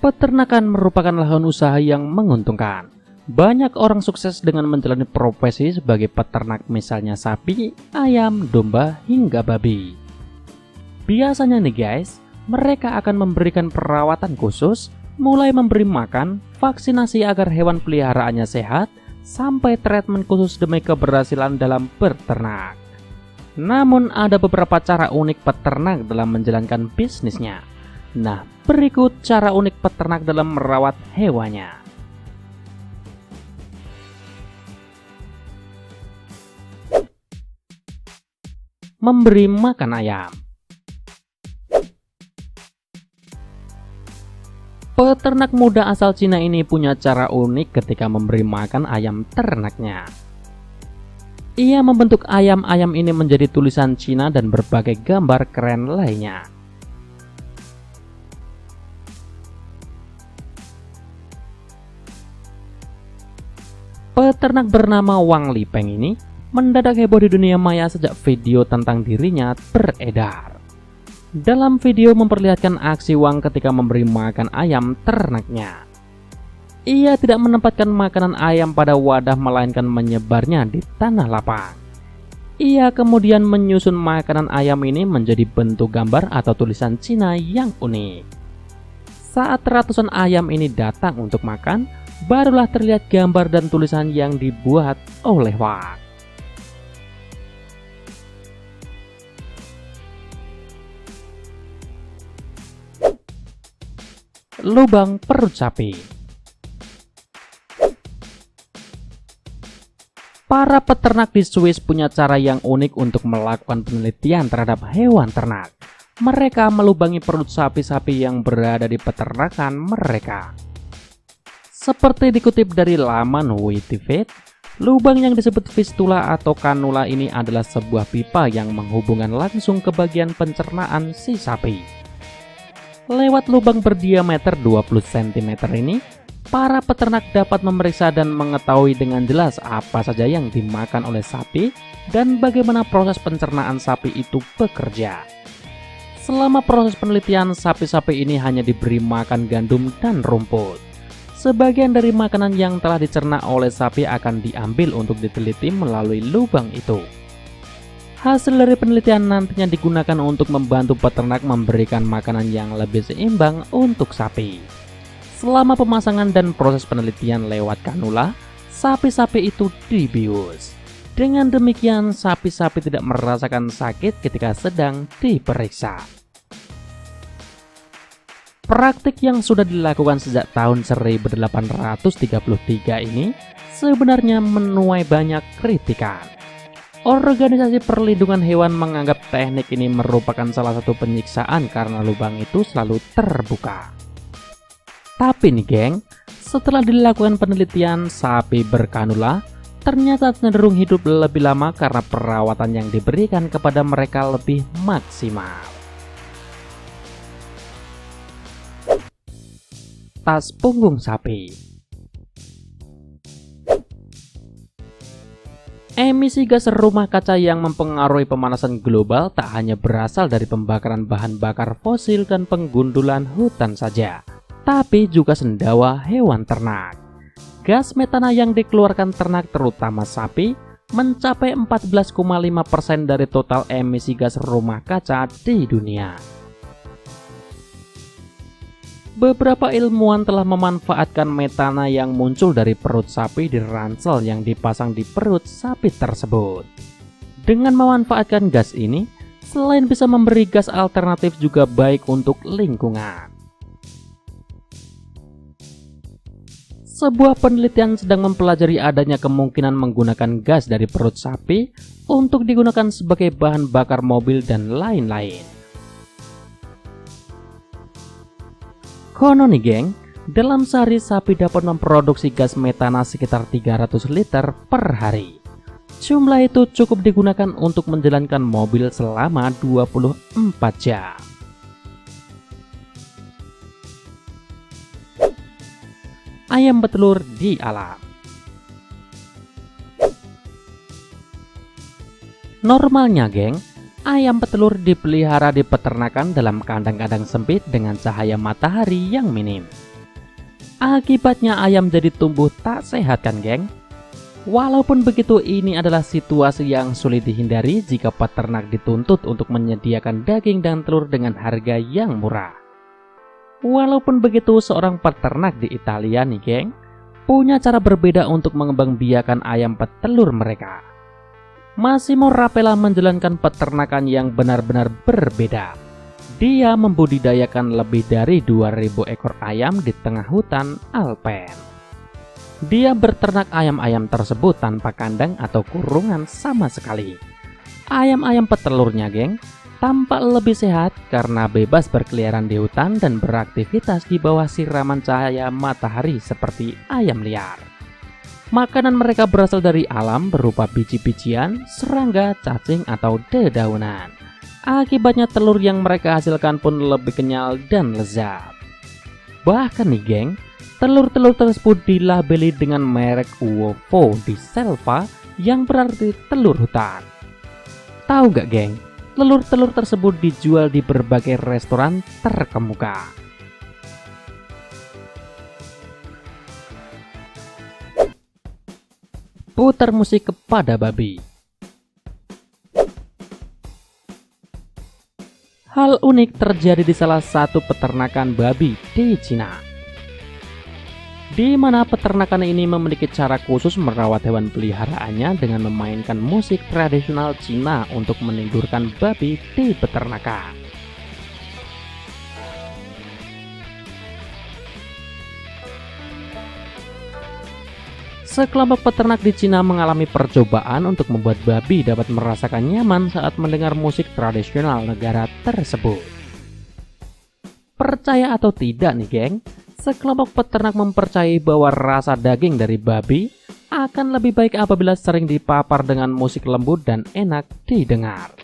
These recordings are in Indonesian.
Peternakan merupakan lahan usaha yang menguntungkan. Banyak orang sukses dengan menjalani profesi sebagai peternak, misalnya sapi, ayam, domba, hingga babi. Biasanya nih guys, mereka akan memberikan perawatan khusus, mulai memberi makan, vaksinasi agar hewan peliharaannya sehat, sampai treatment khusus demi keberhasilan dalam berternak. Namun ada beberapa cara unik peternak dalam menjalankan bisnisnya. Nah, berikut cara unik peternak dalam merawat hewannya. Memberi makan ayam. Peternak muda asal Cina ini punya cara unik ketika memberi makan ayam ternaknya. Ia membentuk ayam-ayam ini menjadi tulisan Cina dan berbagai gambar keren lainnya. Peternak bernama Wang Lipeng ini mendadak heboh di dunia maya sejak video tentang dirinya beredar. Dalam video memperlihatkan aksi Wang ketika memberi makan ayam ternaknya. Ia tidak menempatkan makanan ayam pada wadah melainkan menyebarnya di tanah lapang. Ia kemudian menyusun makanan ayam ini menjadi bentuk gambar atau tulisan Cina yang unik. Saat ratusan ayam ini datang untuk makan, barulah terlihat gambar dan tulisan yang dibuat oleh Wang. Lubang perut sapi. Para peternak di Swiss punya cara yang unik untuk melakukan penelitian terhadap hewan ternak. Mereka melubangi perut sapi-sapi yang berada di peternakan mereka. Seperti dikutip dari laman Wikipedia, lubang yang disebut fistula atau kanula ini adalah sebuah pipa yang menghubungkan langsung ke bagian pencernaan si sapi. Lewat lubang berdiameter 20 cm ini, para peternak dapat memeriksa dan mengetahui dengan jelas apa saja yang dimakan oleh sapi dan bagaimana proses pencernaan sapi itu bekerja. Selama proses penelitian, sapi-sapi ini hanya diberi makan gandum dan rumput. Sebagian dari makanan yang telah dicerna oleh sapi akan diambil untuk diteliti melalui lubang itu. Hasil dari penelitian nantinya digunakan untuk membantu peternak memberikan makanan yang lebih seimbang untuk sapi. Selama pemasangan dan proses penelitian lewat kanula, sapi-sapi itu dibius. Dengan demikian, sapi-sapi tidak merasakan sakit ketika sedang diperiksa. Praktik yang sudah dilakukan sejak tahun 1833 ini sebenarnya menuai banyak kritikan. Organisasi perlindungan hewan menganggap teknik ini merupakan salah satu penyiksaan karena lubang itu selalu terbuka. Tapi nih geng, setelah dilakukan penelitian, sapi berkanula ternyata cenderung hidup lebih lama karena perawatan yang diberikan kepada mereka lebih maksimal. Tas punggung sapi. Emisi gas rumah kaca yang mempengaruhi pemanasan global tak hanya berasal dari pembakaran bahan bakar fosil dan penggundulan hutan saja, tapi juga sendawa hewan ternak. Gas metana yang dikeluarkan ternak terutama sapi mencapai 14,5% dari total emisi gas rumah kaca di dunia. Beberapa ilmuwan telah memanfaatkan metana yang muncul dari perut sapi di ransel yang dipasang di perut sapi tersebut. Dengan memanfaatkan gas ini, selain bisa memberi gas alternatif juga baik untuk lingkungan. Sebuah penelitian sedang mempelajari adanya kemungkinan menggunakan gas dari perut sapi untuk digunakan sebagai bahan bakar mobil dan lain-lain. Konon nih geng, dalam sehari sapi dapat memproduksi gas metana sekitar 300 liter per hari. Jumlah itu cukup digunakan untuk menjalankan mobil selama 24 jam. Ayam betelur di alam. Normalnya geng, ayam petelur dipelihara di peternakan dalam kandang-kandang sempit dengan cahaya matahari yang minim. Akibatnya ayam jadi tumbuh tak sehat kan geng? Walaupun begitu, ini adalah situasi yang sulit dihindari jika peternak dituntut untuk menyediakan daging dan telur dengan harga yang murah. Walaupun begitu, seorang peternak di Italia nih geng, punya cara berbeda untuk mengembangbiakan ayam petelur mereka. Massimo Rapella menjalankan peternakan yang benar-benar berbeda. Dia membudidayakan lebih dari 2000 ekor ayam di tengah hutan Alpen. Dia berternak ayam-ayam tersebut tanpa kandang atau kurungan sama sekali. Ayam-ayam petelurnya geng tampak lebih sehat karena bebas berkeliaran di hutan dan beraktivitas di bawah siraman cahaya matahari seperti ayam liar. Makanan mereka berasal dari alam berupa biji-bijian, serangga, cacing, atau dedaunan. Akibatnya telur yang mereka hasilkan pun lebih kenyal dan lezat. Bahkan nih geng, telur-telur tersebut dilabeli dengan merek Uovo di Selva yang berarti telur hutan. Tahu gak geng, telur-telur tersebut dijual di berbagai restoran terkemuka. Putar musik kepada babi. Hal unik terjadi di salah satu peternakan babi di Cina, di mana peternakan ini memiliki cara khusus merawat hewan peliharaannya dengan memainkan musik tradisional Cina untuk menidurkan babi di peternakan. Sekelompok peternak di Cina mengalami percobaan untuk membuat babi dapat merasakan nyaman saat mendengar musik tradisional negara tersebut. Percaya atau tidak nih geng, sekelompok peternak mempercayai bahwa rasa daging dari babi akan lebih baik apabila sering dipapar dengan musik lembut dan enak didengar.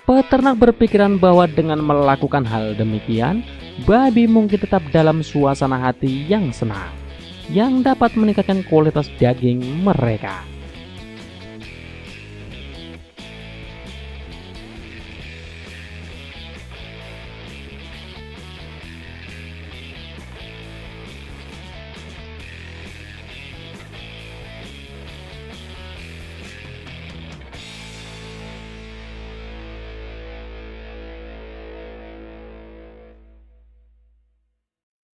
Peternak berpikiran bahwa dengan melakukan hal demikian, babi mungkin tetap dalam suasana hati yang senang, yang dapat meningkatkan kualitas daging mereka.